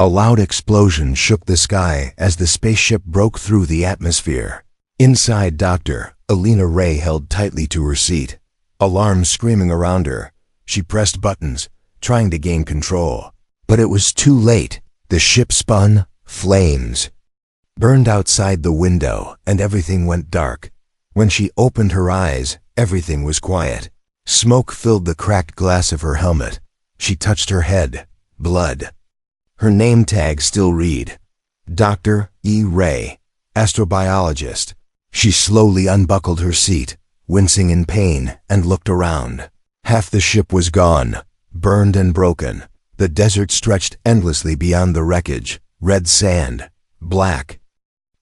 A loud explosion shook the sky as the spaceship broke through the atmosphere. Inside, Dr. Alina Ray held tightly to her seat, alarms screaming around her. She pressed buttons, trying to gain control. But it was too late. The ship spun, flames burned outside the window, and everything went dark. When she opened her eyes, everything was quiet. Smoke filled the cracked glass of her helmet. She touched her head. Blood. Her name tag still read, Dr. E. Ray, astrobiologist. She slowly unbuckled her seat, wincing in pain, and looked around. Half the ship was gone, burned and broken. The desert stretched endlessly beyond the wreckage. Red sand, black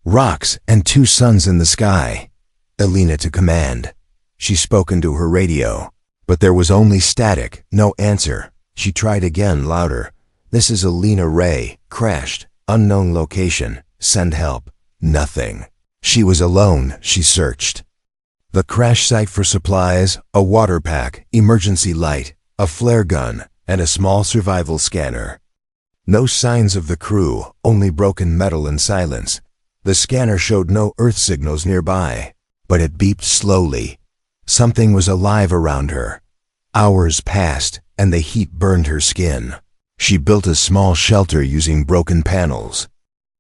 rocks, and two suns in the sky. Alina to command. She spoke into her radio, but there was only static, no answer. She tried again, louder. This is Alina Ray, crashed, unknown location, send help. Nothing. She was alone. She searched the crash site for supplies, a water pack, emergency light, a flare gun, and a small survival scanner. No signs of the crew, only broken metal and silence. The scanner showed no Earth signals nearby, but it beeped slowly. Something was alive around her. Hours passed, and the heat burned her skin. She built a small shelter using broken panels.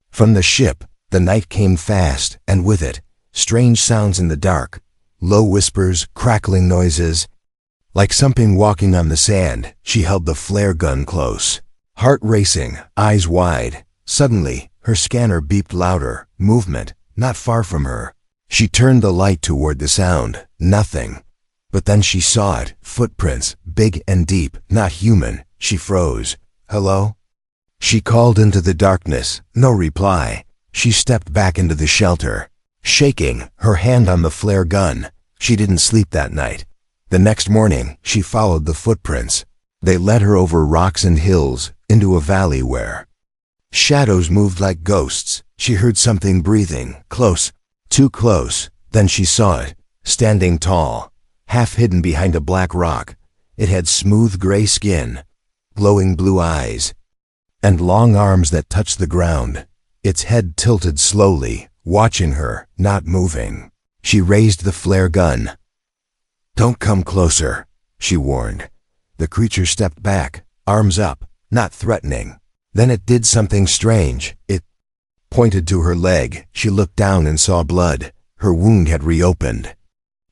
From the ship, the night came fast, and with it, strange sounds in the dark. Low whispers, crackling noises. Like something walking on the sand, she held the flare gun close. Heart racing, eyes wide. Suddenly, her scanner beeped louder. Movement, not far from her. She turned the light toward the sound. Nothing. But then she saw it. Footprints, big and deep, not human. She froze. Hello? She called into the darkness. No reply. She stepped back into the shelter, shaking, her hand on the flare gun. She didn't sleep that night. The next morning, she followed the footprints. They led her over rocks and hills, into a valley where shadows moved like ghosts. She heard something breathing, close, too close. Then she saw it, standing tall, half hidden behind a black rock. It had smooth gray skin, glowing blue eyes, and long arms that touched the ground. Its head tilted slowly, watching her, not moving. She raised the flare gun. "Don't come closer," she warned. The creature stepped back, arms up, not threatening. Then it did something strange. It pointed to her leg. She looked down and saw blood. Her wound had reopened.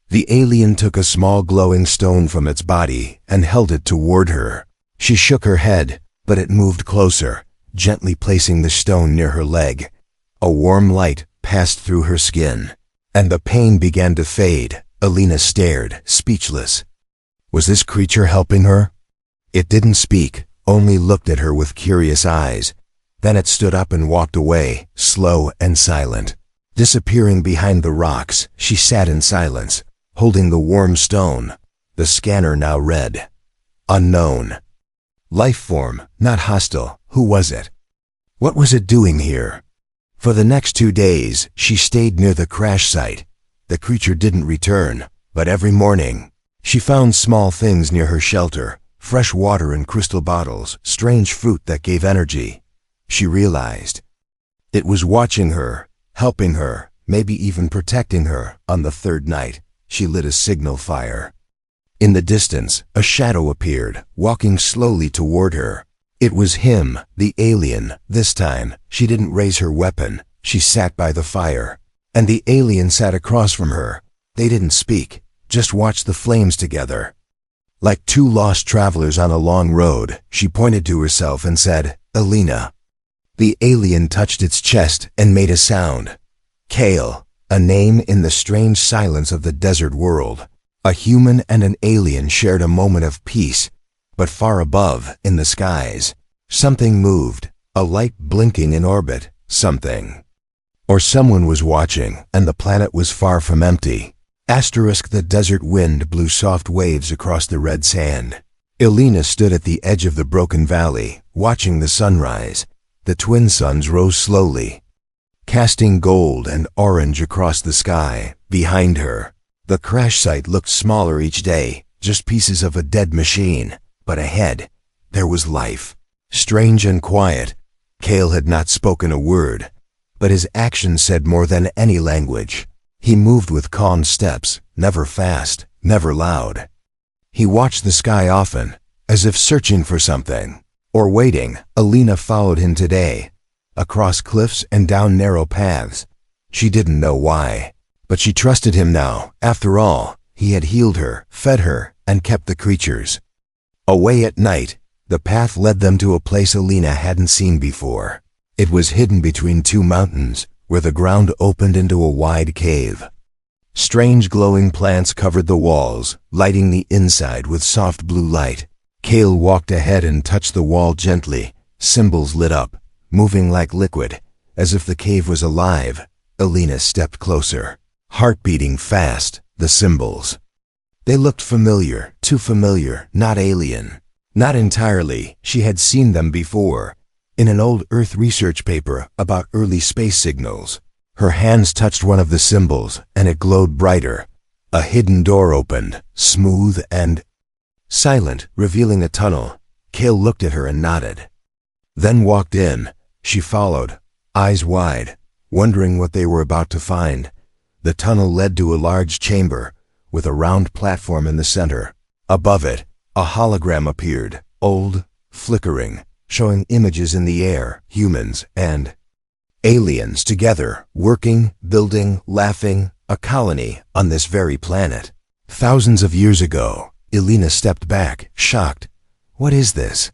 The alien took a small glowing stone from its body and held it toward her. She shook her head, but it moved closer, gently placing the stone near her leg. A warm light passed through her skin, and the pain began to fade. Alina stared, speechless. Was this creature helping her? It didn't speak, only looked at her with curious eyes. Then it stood up and walked away, slow and silent. Disappearing behind the rocks, she sat in silence, holding the warm stone. The scanner now read, "Unknown." Life form, not hostile. Who was it? What was it doing here? For the next 2 days, she stayed near the crash site. The creature didn't return, but every morning, she found small things near her shelter, fresh water in crystal bottles, strange fruit that gave energy. She realized it was watching her, helping her, maybe even protecting her. On the third night, she lit a signal fire. In the distance, a shadow appeared, walking slowly toward her. It was him, the alien. This time, she didn't raise her weapon. She sat by the fire, and the alien sat across from her. They didn't speak, just watched the flames together. Like two lost travelers on a long road, she pointed to herself and said, "Alina." The alien touched its chest and made a sound. Kale, a name in the strange silence of the desert world. A human and an alien shared a moment of peace, but far above, in the skies, something moved, a light blinking in orbit, something. Or someone was watching, and the planet was far from empty. The desert wind blew soft waves across the red sand. Alina stood at the edge of the broken valley, watching the sunrise. The twin suns rose slowly, casting gold and orange across the sky. Behind her, the crash site looked smaller each day, just pieces of a dead machine. But ahead, there was life, strange and quiet. Kale had not spoken a word, but his action said more than any language. He moved with calm steps, never fast, never loud. He watched the sky often, as if searching for something, or waiting. Alina followed him today, across cliffs and down narrow paths. She didn't know why, but she trusted him now. After all, he had healed her, fed her, and kept the creatures. Away at night, the path led them to a place Alina hadn't seen before. It was hidden between two mountains, where the ground opened into a wide cave. Strange glowing plants covered the walls, lighting the inside with soft blue light. Kale walked ahead and touched the wall gently. Symbols lit up, moving like liquid, as if the cave was alive. Alina stepped closer, heart beating fast. The symbols. They looked familiar, too familiar, not alien. Not entirely. She had seen them before, in an old Earth research paper about early space signals. Her hands touched one of the symbols, and it glowed brighter. A hidden door opened, smooth and silent, revealing a tunnel. Kale looked at her and nodded. Then walked in. She followed, eyes wide, wondering what they were about to find. The tunnel led to a large chamber, with a round platform in the center. Above it, a hologram appeared, old, flickering, showing images in the air, humans and aliens together, working, building, laughing, a colony on this very planet. Thousands of years ago. Alina stepped back, shocked. What is this?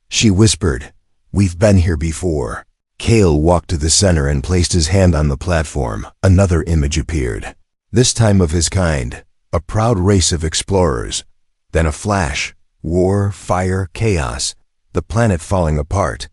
She whispered, "We've been here before." Kale walked to the center and placed his hand on the platform. Another image appeared, this time of his kind, a proud race of explorers. Then a flash, war, fire, chaos, the planet falling apart.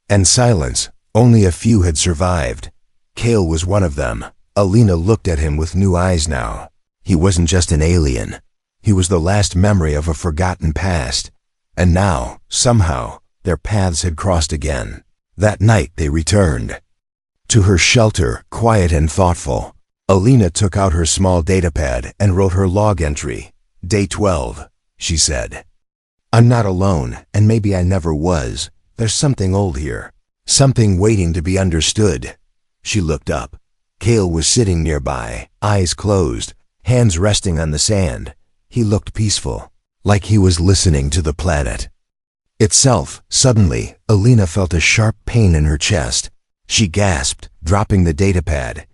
And silence. Only a few had survived. Kale was one of them. Alina looked at him with new eyes now. He wasn't just an alien. He was the last memory of a forgotten past. And now, somehow, their paths had crossed again. That night they returned to her shelter, quiet and thoughtful. Alina took out her small datapad and wrote her log entry. Day 12, she said. "I'm not alone, and maybe I never was. There's something old here. Something waiting to be understood." She looked up. Kale was sitting nearby, eyes closed, hands resting on the sand. He looked peaceful, like he was listening to the planet itself. Suddenly, Alina felt a sharp pain in her chest. She gasped, dropping the datapad.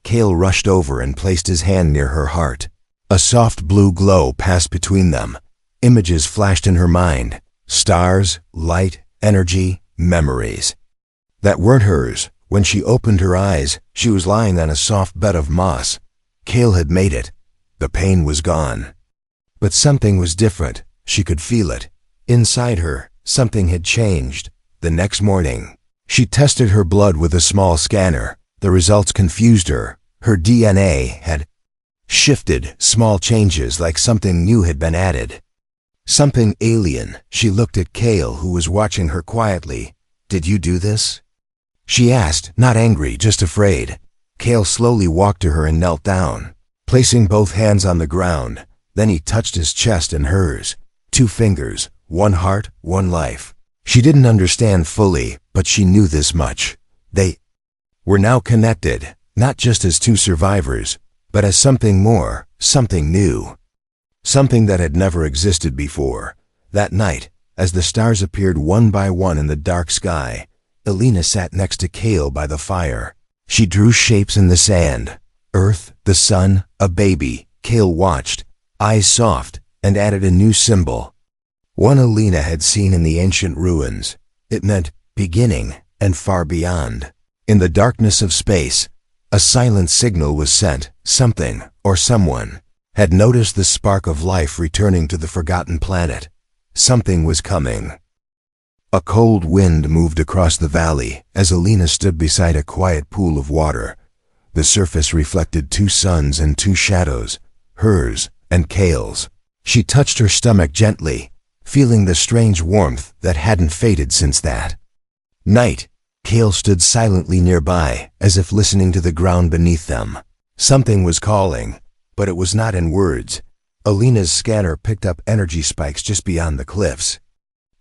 Kale rushed over and placed his hand near her heart. A soft blue glow passed between them. Images flashed in her mind. Stars, light, energy, memories. That weren't hers. When she opened her eyes, she was lying on a soft bed of moss. Kale had made it. The pain was gone. But something was different. She could feel it. Inside her, something had changed. The next morning, she tested her blood with a small scanner. The results confused her. Her DNA had shifted, small changes like something new had been added. Something alien. She looked at Kale, who was watching her quietly. "Did you do this?" she asked, not angry, just afraid. Kale slowly walked to her and knelt down, placing both hands on the ground. Then he touched his chest and hers. 2 fingers, 1 heart, 1 life. She didn't understand fully, but she knew this much. They were now connected, not just as 2 survivors, but as something more, something new. Something that had never existed before. That night, as the stars appeared one by one in the dark sky, Alina sat next to Kale by the fire. She drew shapes in the sand. Earth, the sun, a baby. Kale watched, eyes soft, and added a new symbol. One Alina had seen in the ancient ruins. It meant beginning and far beyond. In the darkness of space, a silent signal was sent. Something, or someone, had noticed the spark of life returning to the forgotten planet. Something was coming. A cold wind moved across the valley as Alina stood beside a quiet pool of water. The surface reflected 2 suns and 2 shadows, hers and Kale's. She touched her stomach gently, feeling the strange warmth that hadn't faded since that night. Kale stood silently nearby, as if listening to the ground beneath them. Something was calling, but it was not in words. Alina's scanner picked up energy spikes just beyond the cliffs.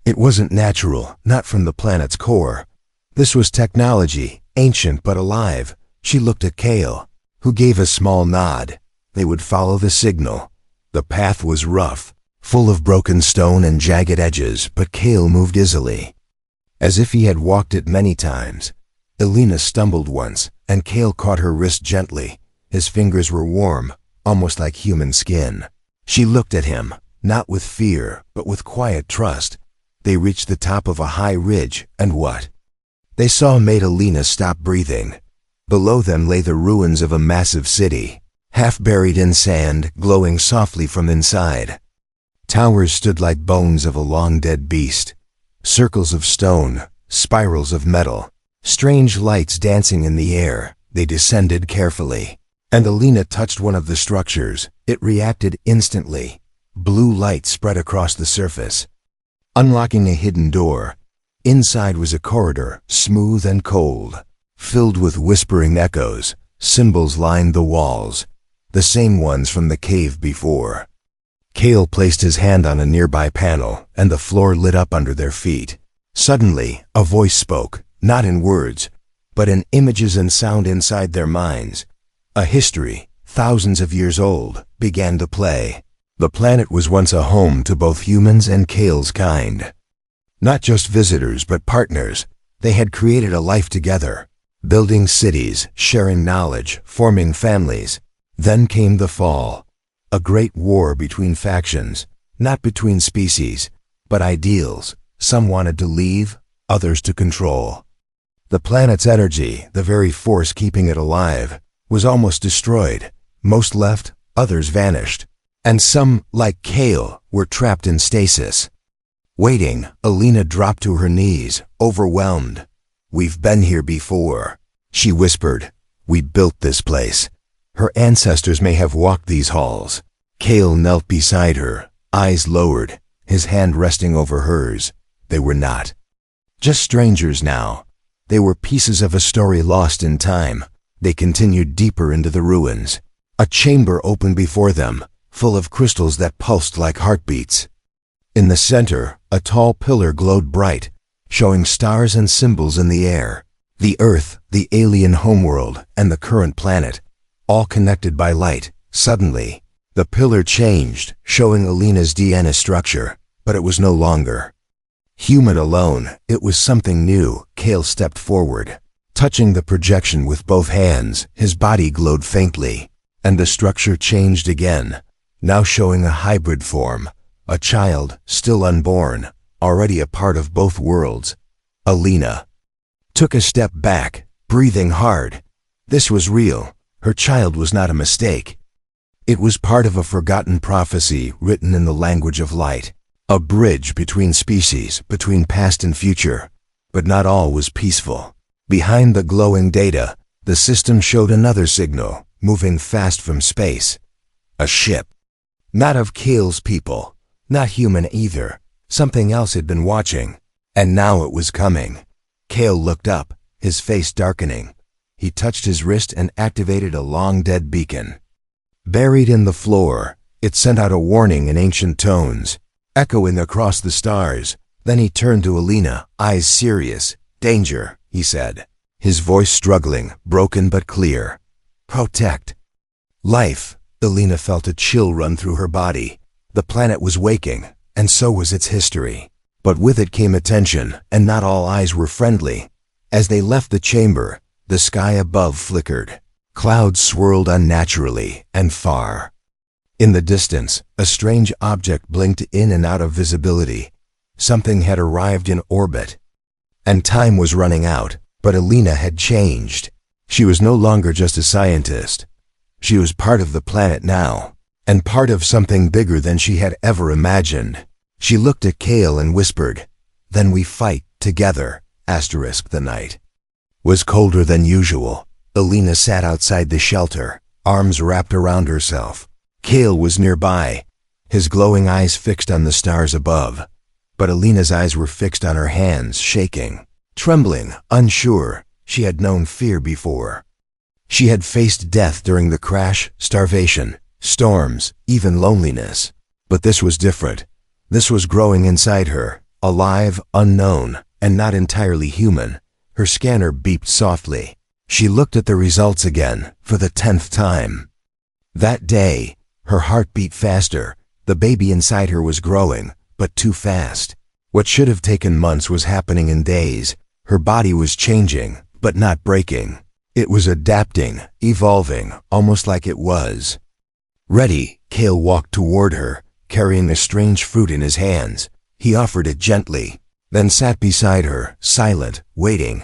It wasn't natural, not from the planet's core, This was technology, ancient but alive. She looked at Kale, who gave a small nod. They would follow the signal. The path was rough, full of broken stone and jagged edges, but Kale moved easily, as if he had walked it many times. Elena stumbled once, and Kale caught her wrist gently. His fingers were warm, almost like human skin. She looked at him, not with fear, but with quiet trust. They reached the top of a high ridge, and what they saw made Elena stop breathing. Below them lay the ruins of a massive city, half buried in sand, glowing softly from inside. Towers stood like bones of a long-dead beast. Circles of stone, spirals of metal, strange lights dancing in the air. They descended carefully, and Elena touched one of the structures. It reacted instantly. Blue light spread across the surface, unlocking a hidden door. Inside was a corridor, smooth and cold, filled with whispering echoes. Symbols lined the walls, the same ones from the cave before. Kale placed his hand on a nearby panel, and the floor lit up under their feet. Suddenly, a voice spoke, not in words, but in images and sound inside their minds. A history, thousands of years old, began to play. The planet was once a home to both humans and Kale's kind. Not just visitors, but partners. They had created a life together, building cities, sharing knowledge, forming families. Then came the fall. A great war between factions, not between species, but ideals. Some wanted to leave, others to control. The planet's energy, the very force keeping it alive, was almost destroyed. Most left, others vanished. And some, like Kale, were trapped in stasis. Waiting, Elena dropped to her knees, overwhelmed. "We've been here before," she whispered. "We built this place. Her ancestors may have walked these halls." Kale knelt beside her, eyes lowered, his hand resting over hers. They were not just strangers now. They were pieces of a story lost in time. They continued deeper into the ruins. A chamber opened before them, full of crystals that pulsed like heartbeats. In the center, a tall pillar glowed bright, showing stars and symbols in the air. The Earth, the alien homeworld, and the current planet, all connected by light. Suddenly, the pillar changed, showing Elena's DNA structure, but it was no longer human alone. It was something new. Kale stepped forward, touching the projection with both hands. His body glowed faintly, and the structure changed again, now showing a hybrid form, a child, still unborn, already a part of both worlds. Elena took a step back, breathing hard. This was real. Her child was not a mistake. It was part of a forgotten prophecy written in the language of light, a bridge between species, between past and future. But not all was peaceful. Behind the glowing data, the system showed another signal, moving fast from space. A ship. Not of Kale's people, not human either. Something else had been watching, and now it was coming. Kale looked up, his face darkening. He touched his wrist and activated a long-dead beacon. Buried in the floor, it sent out a warning in ancient tones, echoing across the stars. Then he turned to Elena, eyes serious. "Danger," he said, his voice struggling, broken but clear. "Protect life." Elena felt a chill run through her body. The planet was waking, and so was its history. But with it came attention, and not all eyes were friendly. As they left the chamber, the sky above flickered. Clouds swirled unnaturally and far. In the distance, a strange object blinked in and out of visibility. Something had arrived in orbit. And time was running out, but Elena had changed. She was no longer just a scientist. She was part of the planet now, and part of something bigger than she had ever imagined. She looked at Kale and whispered, "Then we fight together." The night was colder than usual. Elena sat outside the shelter, arms wrapped around herself. Kale was nearby, his glowing eyes fixed on the stars above. But Elena's eyes were fixed on her hands, shaking, trembling, unsure. She had known fear before. She had faced death during the crash, starvation, storms, even loneliness. But this was different. This was growing inside her, alive, unknown, and not entirely human. Her scanner beeped softly. She looked at the results again, for the 10th time. That day, her heart beat faster. The baby inside her was growing, but too fast. What should have taken months was happening in days. Her body was changing, but not breaking. It was adapting, evolving, almost like it was. Ready, Cale walked toward her, carrying a strange fruit in his hands. He offered it gently, then sat beside her, silent, waiting.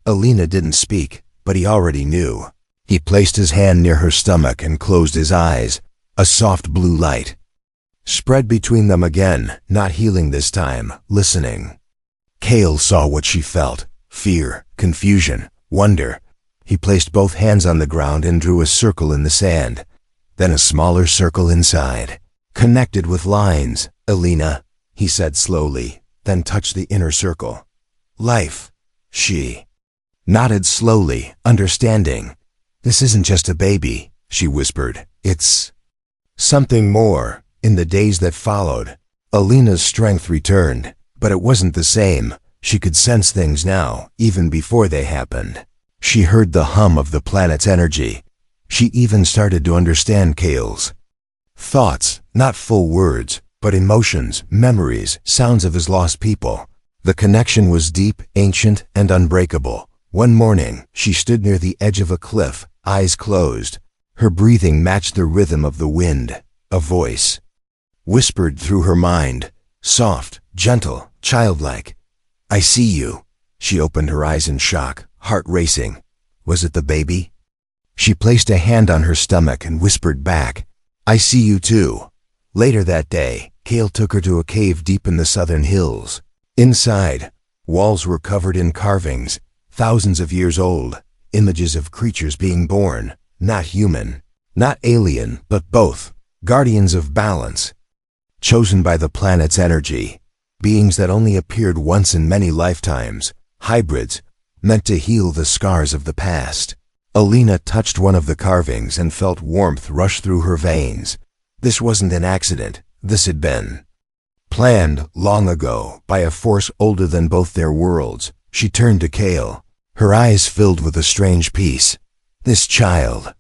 Alina didn't speak, but he already knew. He placed his hand near her stomach and closed his eyes. A soft blue light spread between them again, not healing this time, listening. Cale saw what she felt: fear, confusion, wonder. He placed both hands on the ground and drew a circle in the sand, then a smaller circle inside, connected with lines. "Alina," he said slowly, then touched the inner circle. "Life." She nodded slowly, understanding. "This isn't just a baby," she whispered. "It's something more." In the days that followed, Alina's strength returned, but it wasn't the same. She could sense things now, even before they happened. She heard the hum of the planet's energy. She even started to understand Cale's thoughts, not full words, but emotions, memories, sounds of his lost people. The connection was deep, ancient, and unbreakable. One morning, she stood near the edge of a cliff, eyes closed. Her breathing matched the rhythm of the wind. A voice whispered through her mind, soft, gentle, childlike. "I see you." She opened her eyes in shock, heart racing. Was it the baby? She placed a hand on her stomach and whispered back, "I see you too." Later that day, Cale took her to a cave deep in the southern hills. Inside, walls were covered in carvings, thousands of years old, images of creatures being born, not human, not alien, but both, guardians of balance, chosen by the planet's energy, beings that only appeared once in many lifetimes, hybrids, meant to heal the scars of the past. Alina touched one of the carvings and felt warmth rush through her veins. This wasn't an accident. This had been planned long ago by a force older than both their worlds. She turned to Cale, her eyes filled with a strange peace. This child.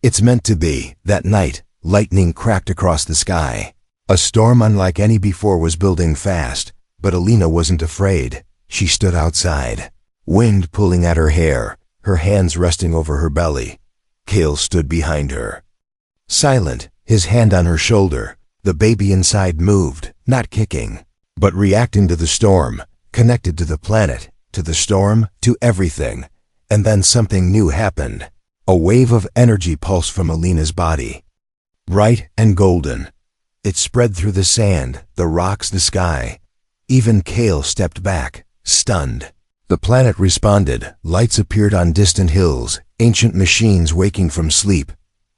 It's meant to be. That night, lightning cracked across the sky. A storm unlike any before was building fast, but Alina wasn't afraid. She stood outside, wind pulling at her hair, her hands resting over her belly. Cale stood behind her, silent, his hand on her shoulder. The baby inside moved, not kicking, but reacting to the storm, connected to the planet, to the storm, to everything. And then something new happened. A wave of energy pulsed from Alina's body, bright and golden. It spread through the sand, the rocks, the sky. Even Cale stepped back, stunned. The planet responded. Lights appeared on distant hills, ancient machines waking from sleep.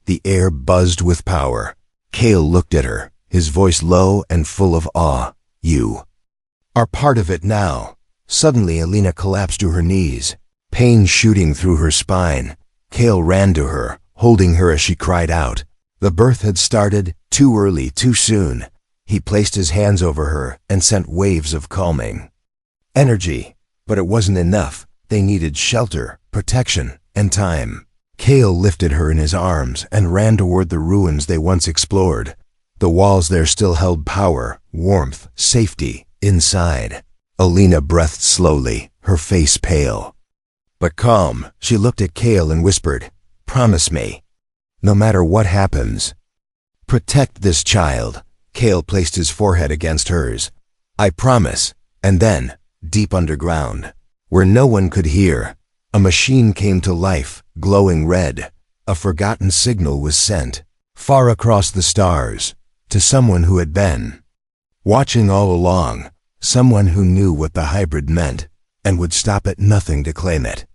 The air buzzed with power. Cale looked at her, his voice low and full of awe. "You are part of it now." Suddenly, Alina collapsed to her knees, pain shooting through her spine. Cale ran to her, holding her as she cried out. The birth had started, too early, too soon. He placed his hands over her and sent waves of calming energy. But it wasn't enough. They needed shelter, protection, and time. Cale lifted her in his arms and ran toward the ruins they once explored. The walls there still held power, warmth, safety. Inside, Alina breathed slowly, her face pale, but calm. She looked at Cale and whispered, "Promise me, no matter what happens, protect this child." Cale placed his forehead against hers. "I promise." And then, deep underground, where no one could hear, a machine came to life, glowing red. A forgotten signal was sent, far across the stars, to someone who had been watching all along, someone who knew what the hybrid meant, and would stop at nothing to claim it.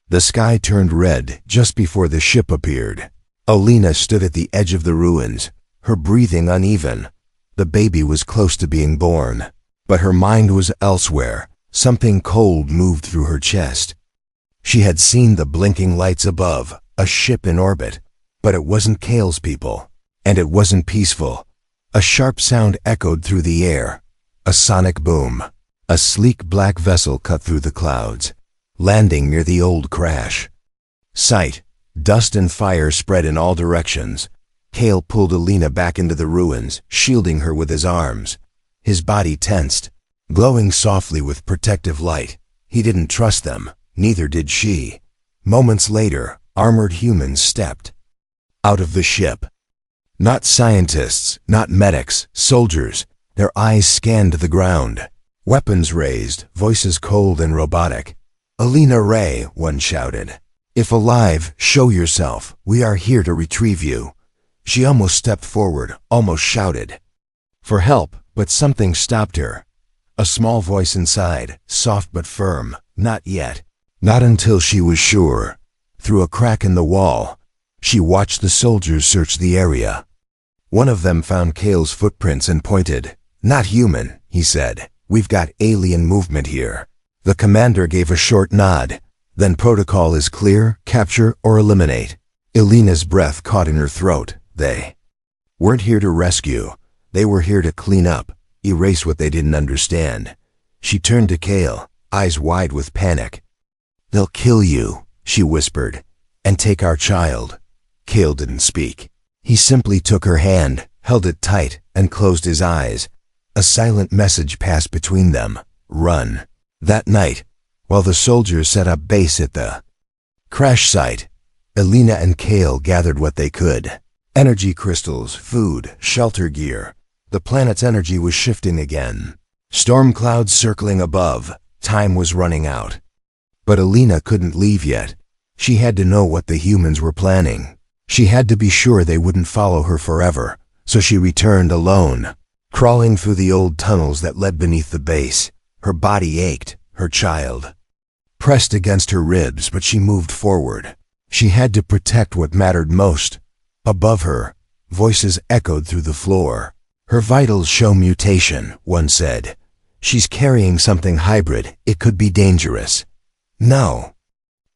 The sky turned red just before the ship appeared. Alina stood at the edge of the ruins, her breathing uneven. The baby was close to being born, but her mind was elsewhere. Something cold moved through her chest. She had seen the blinking lights above, a ship in orbit, but it wasn't Cale's people, and it wasn't peaceful. A sharp sound echoed through the air, a sonic boom. A sleek black vessel cut through the clouds, landing near the old crash. Sight, dust and fire spread in all directions. Kale pulled Alina back into the ruins, shielding her with his arms. His body tensed, glowing softly with protective light. He didn't trust them, neither did she. Moments later, armored humans stepped out of the ship. Not scientists, not medics, soldiers. Their eyes scanned the ground. Weapons raised, voices cold and robotic. "Alina Ray," one shouted. "If alive, show yourself. We are here to retrieve you." She almost stepped forward, almost shouted for help, but something stopped her. A small voice inside, soft but firm. Not yet. Not until she was sure. Through a crack in the wall, she watched the soldiers search the area. One of them found Kale's footprints and pointed. "Not human," he said. "We've got alien movement here." The commander gave a short nod. "Then protocol is clear: capture or eliminate." Alina's breath caught in her throat. They weren't here to rescue. They were here to clean up, erase what they didn't understand. She turned to Kale, eyes wide with panic. "They'll kill you," she whispered, "and take our child." Kale didn't speak. He simply took her hand, held it tight, and closed his eyes. A silent message passed between them. Run. That night, while the soldiers set up base at the crash site, Alina and Kale gathered what they could. Energy crystals, food, shelter gear. The planet's energy was shifting again. Storm clouds circling above. Time was running out. But Alina couldn't leave yet. She had to know what the humans were planning. She had to be sure they wouldn't follow her forever, so she returned alone, crawling through the old tunnels that led beneath the base. Her body ached, her child pressed against her ribs, but she moved forward. She had to protect what mattered most. Above her, voices echoed through the floor. "Her vitals show mutation," one said. "She's carrying something hybrid. It could be dangerous." "No,"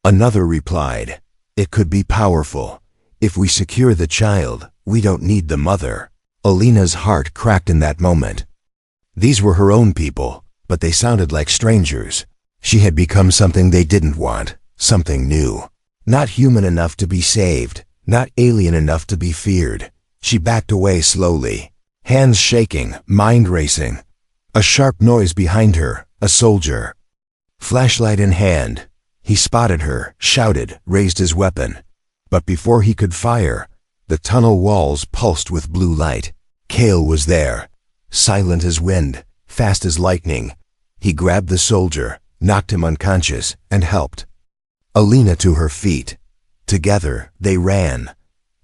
another replied. "It could be powerful. If we secure the child, we don't need the mother." Alina's heart cracked in that moment. These were her own people, but they sounded like strangers. She had become something they didn't want, something new. Not human enough to be saved, not alien enough to be feared. She backed away slowly, hands shaking, mind racing. A sharp noise behind her, a soldier. Flashlight in hand. He spotted her, shouted, raised his weapon. But before he could fire, the tunnel walls pulsed with blue light. Kale was there, silent as wind, fast as lightning. He grabbed the soldier, knocked him unconscious, and helped Alina to her feet. Together, they ran.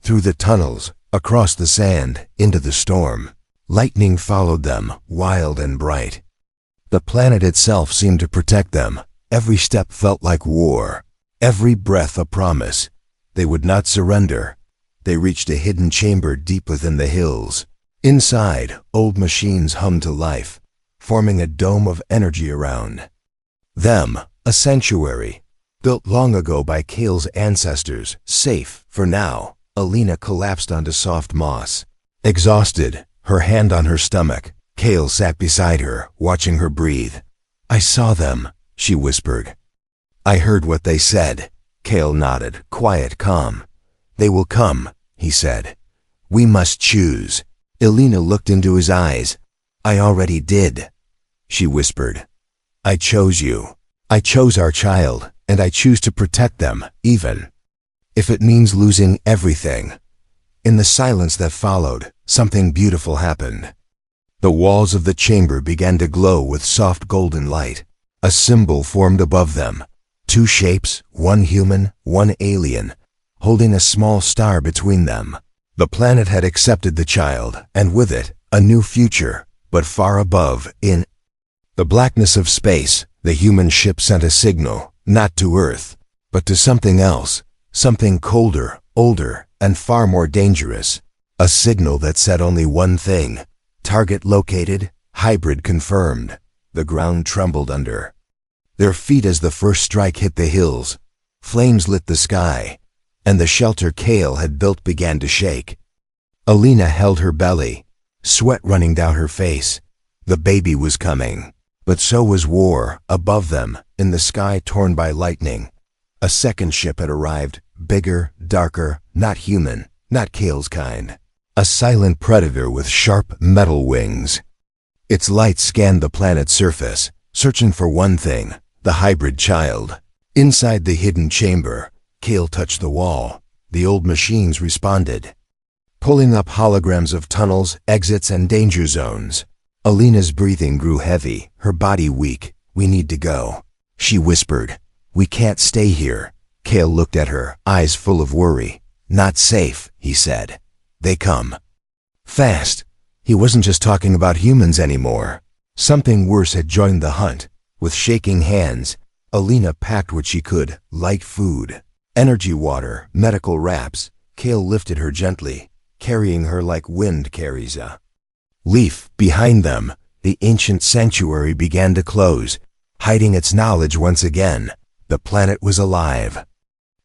Through the tunnels, across the sand, into the storm. Lightning followed them, wild and bright. The planet itself seemed to protect them. Every step felt like war. Every breath a promise. They would not surrender. They reached a hidden chamber deep within the hills. Inside, old machines hummed to life, forming a dome of energy around them, a sanctuary, built long ago by Kale's ancestors, safe for now. Alina collapsed onto soft moss. Exhausted, her hand on her stomach, Kale sat beside her, watching her breathe. "I saw them," she whispered. "I heard what they said." Kale nodded, quiet, calm. "They will come," he said. "We must choose." Alina looked into his eyes. "I already did," she whispered. "I chose you. I chose our child, and I choose to protect them, even if it means losing everything." In the silence that followed, something beautiful happened. The walls of the chamber began to glow with soft golden light. A symbol formed above them. Two shapes, one human, one alien, holding a small star between them. The planet had accepted the child, and with it, a new future, but far above, in the blackness of space, the human ship sent a signal, not to Earth, but to something else, something colder, older, and far more dangerous. A signal that said only one thing: target located, hybrid confirmed. The ground trembled under their feet as the first strike hit the hills. Flames lit the sky, and the shelter Kale had built began to shake. Alina held her belly, sweat running down her face. The baby was coming. But so was war above them, in the sky torn by lightning. A second ship had arrived, bigger, darker, not human, not Kale's kind. A silent predator with sharp metal wings. Its light scanned the planet's surface, searching for one thing, the hybrid child. Inside the hidden chamber, Kale touched the wall. The old machines responded, pulling up holograms of tunnels, exits, and danger zones. Alina's breathing grew heavy, her body weak. "We need to go," she whispered. "We can't stay here." Kale looked at her, eyes full of worry. "Not safe," he said. "They come fast." He wasn't just talking about humans anymore. Something worse had joined the hunt. With shaking hands, Alina packed what she could, light food, energy water, medical wraps. Kale lifted her gently, carrying her like wind carries a leaf. Behind them, the ancient sanctuary began to close, hiding its knowledge once again. The planet was alive.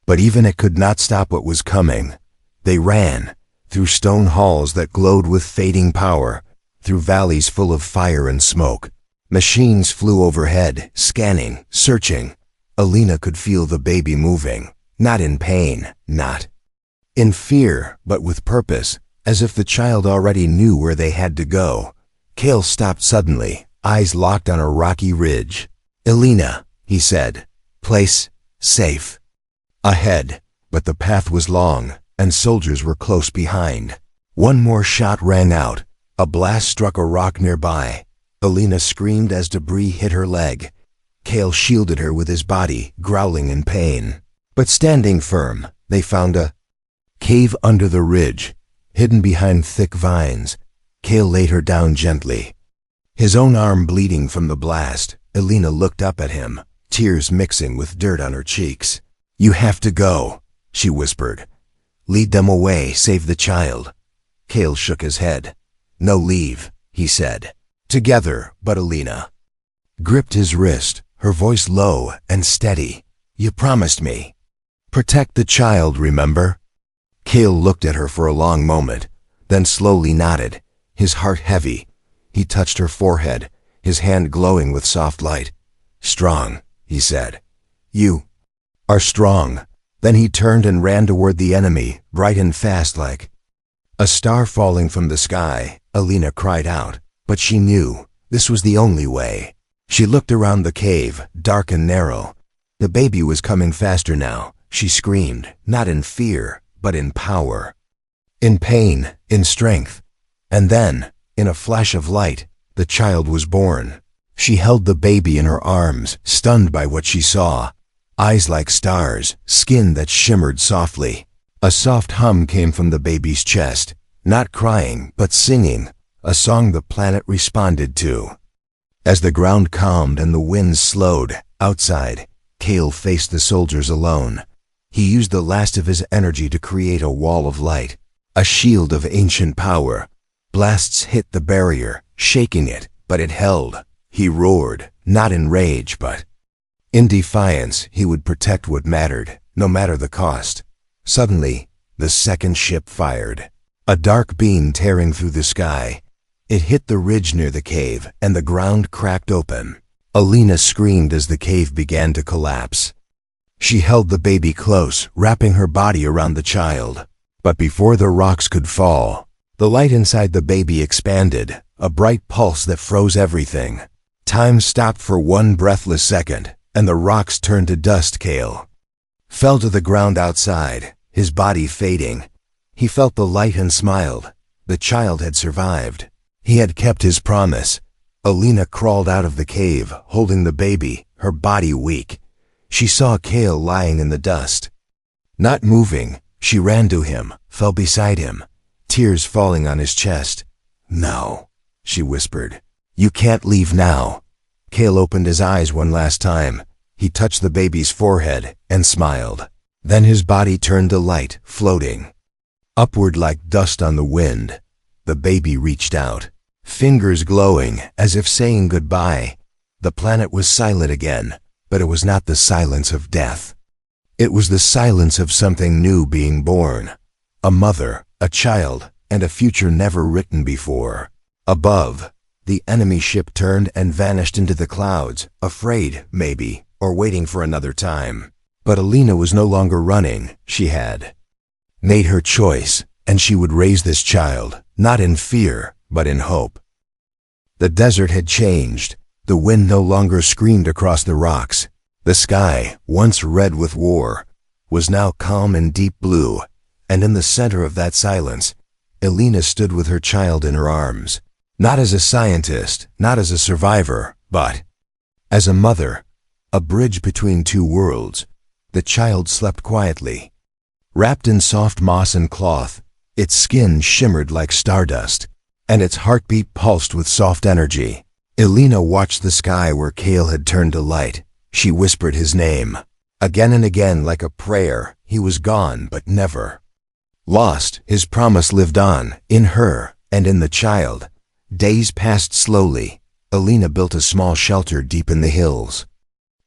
But even it could not stop what was coming. They ran, through stone halls that glowed with fading power, through valleys full of fire and smoke. Machines flew overhead, scanning, searching. Alina could feel the baby moving, not in pain, not in fear, but with purpose, as if the child already knew where they had to go. Kale stopped suddenly, eyes locked on a rocky ridge. "Alina," he said, "place safe ahead." But the path was long, and soldiers were close behind. One more shot rang out. A blast struck a rock nearby. Alina screamed as debris hit her leg. Kale shielded her with his body, growling in pain. But standing firm, they found a cave under the ridge, hidden behind thick vines. Kale laid her down gently, his own arm bleeding from the blast. Alina looked up at him, tears mixing with dirt on her cheeks. "You have to go," she whispered. "Lead them away, save the child." Kale shook his head. "No leave," he said. "Together," but Alina gripped his wrist, her voice low and steady. "You promised me. Protect the child, remember?" Kale looked at her for a long moment, then slowly nodded, his heart heavy. He touched her forehead, his hand glowing with soft light. "Strong," he said. "You are strong." Then he turned and ran toward the enemy, bright and fast like a star falling from the sky. Alina cried out, but she knew this was the only way. She looked around the cave, dark and narrow. The baby was coming faster now. She screamed, not in fear, but in power, in pain, in strength. And then, in a flash of light, the child was born. She held the baby in her arms, stunned by what she saw. Eyes like stars, skin that shimmered softly. A soft hum came from the baby's chest, not crying, but singing, a song the planet responded to. As the ground calmed and the winds slowed, outside, Kale faced the soldiers alone. He used the last of his energy to create a wall of light, a shield of ancient power. Blasts hit the barrier, shaking it, but it held. He roared, not in rage, but in defiance. He would protect what mattered, no matter the cost. Suddenly, the second ship fired. A dark beam tearing through the sky. It hit the ridge near the cave, and the ground cracked open. Alina screamed as the cave began to collapse. She held the baby close, wrapping her body around the child. But before the rocks could fall, the light inside the baby expanded, a bright pulse that froze everything. Time stopped for one breathless second, and the rocks turned to dust. Kale fell to the ground outside, his body fading. He felt the light and smiled. The child had survived. He had kept his promise. Alina crawled out of the cave, holding the baby, her body weak. She saw Kale lying in the dust. Not moving, she ran to him, fell beside him, tears falling on his chest. "No," she whispered. "You can't leave now." Kale opened his eyes one last time. He touched the baby's forehead and smiled. Then his body turned to light, floating upward like dust on the wind. The baby reached out, fingers glowing as if saying goodbye. The planet was silent again, but it was not the silence of death. It was the silence of something new being born. A mother, a child, and a future never written before. Above, The enemy ship turned and vanished into the clouds, afraid, maybe, or waiting for another time. But Alina was no longer running. She had made her choice, and she would raise this child, not in fear, but in hope. The desert had changed. The wind no longer screamed across the rocks. The sky, once red with war, was now calm and deep blue, and in the center of that silence, Alina stood with her child in her arms, not as a scientist, not as a survivor, but as a mother, a bridge between two worlds. The child slept quietly. Wrapped in soft moss and cloth, its skin shimmered like stardust, and its heartbeat pulsed with soft energy. Alina watched the sky where Kale had turned to light. She whispered his name. Again and again, like a prayer. He was gone, but never lost. His promise lived on, in her, and in the child. Days passed slowly. Alina built a small shelter deep in the hills.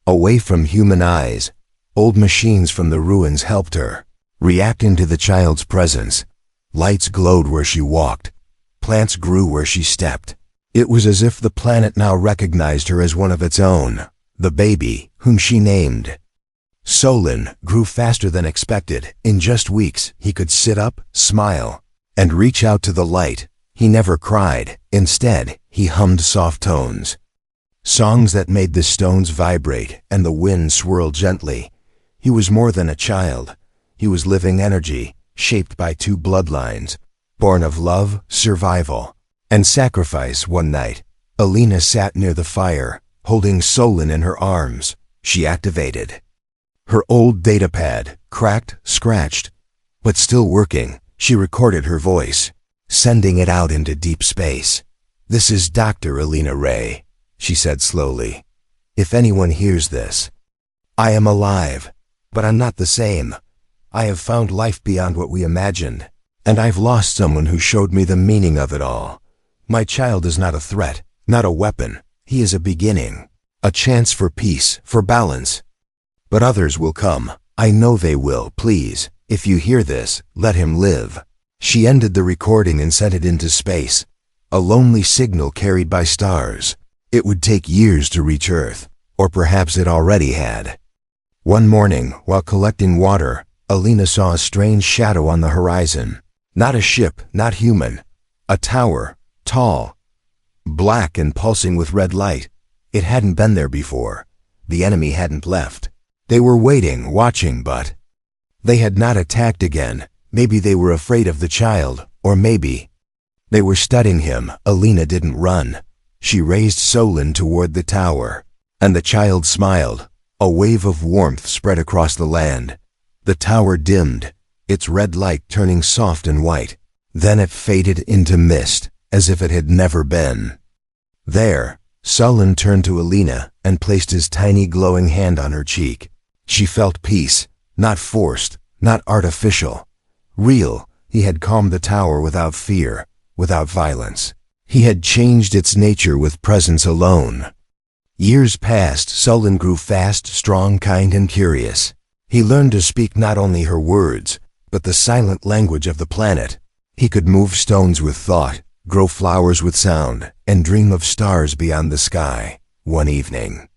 Away from human eyes, old machines from the ruins helped her. Reacting to the child's presence, lights glowed where she walked. Plants grew where she stepped. It was as if the planet now recognized her as one of its own. The baby, whom she named Solon, grew faster than expected. In just weeks, he could sit up, smile, and reach out to the light. He never cried. Instead, he hummed soft tones, songs that made the stones vibrate and the wind swirl gently. He was more than a child. He was living energy, shaped by two bloodlines, born of love, survival, and sacrifice. One night, Alina sat near the fire, holding Solon in her arms. She activated her old datapad, cracked, scratched, but still working. She recorded her voice, sending it out into deep space. "This is Dr. Alina Ray," she said slowly. "If anyone hears this, I am alive, but I'm not the same. I have found life beyond what we imagined, and I've lost someone who showed me the meaning of it all. My child is not a threat, not a weapon. He is a beginning, a chance for peace, for balance. But others will come. I know they will. Please, if you hear this, let him live." She ended the recording and sent it into space, a lonely signal carried by stars. It would take years to reach Earth, or perhaps it already had. One morning, while collecting water, Alina saw a strange shadow on the horizon. Not a ship, not human. A tower, tall, black and pulsing with red light. It hadn't been there before. The enemy hadn't left. They were waiting, watching, but they had not attacked again. Maybe they were afraid of the child, or maybe they were studying him. Alina didn't run. She raised Solon toward the tower, and the child smiled. A wave of warmth spread across the land. The tower dimmed, its red light turning soft and white. Then it faded into mist, as if it had never been there. Solon turned to Alina and placed his tiny glowing hand on her cheek. She felt peace, not forced, not artificial. Real. He had calmed the tower without fear, without violence. He had changed its nature with presence alone. Years passed. Solon grew fast, strong, kind, and curious. He learned to speak not only her words, but the silent language of the planet. He could move stones with thought, grow flowers with sound, and dream of stars beyond the sky. One evening,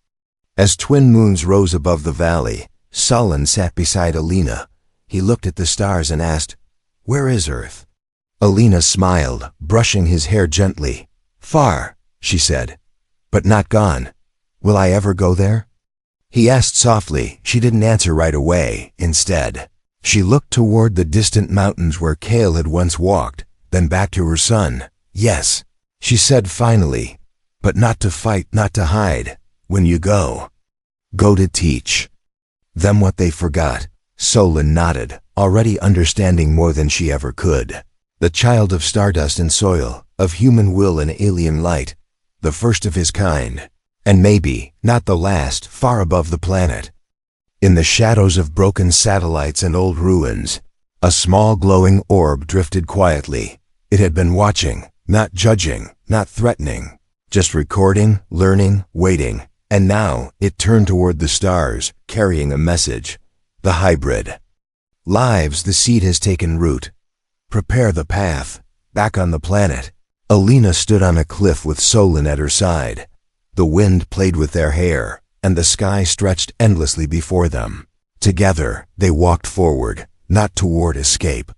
as twin moons rose above the valley, Solon sat beside Alina. He looked at the stars and asked, "Where is Earth?" Alina smiled, brushing his hair gently. "Far," she said, "but not gone. Will I ever go there?" He asked softly. She didn't answer right away. Instead, she looked toward the distant mountains where Kale had once walked, then back to her son. "Yes," she said finally, "but not to fight, not to hide. When you go to teach them what they forgot." Solon nodded, already understanding more than she ever could. The child of stardust and soil, of human will and alien light, the first of his kind, and maybe not the last, far above the planet. In the shadows of broken satellites and old ruins, a small glowing orb drifted quietly. It had been watching, not judging, not threatening, just recording, learning, waiting. And now it turned toward the stars, carrying a message. The hybrid lives. The seed has taken root. Prepare the path. Back on the planet, Alina stood on a cliff with Solon at her side. The wind played with their hair, and the sky stretched endlessly before them. Together, they walked forward, not toward escape,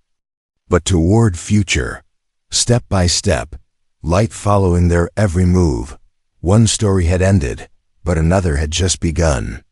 but toward future. Step by step, light following their every move. One story had ended, but another had just begun.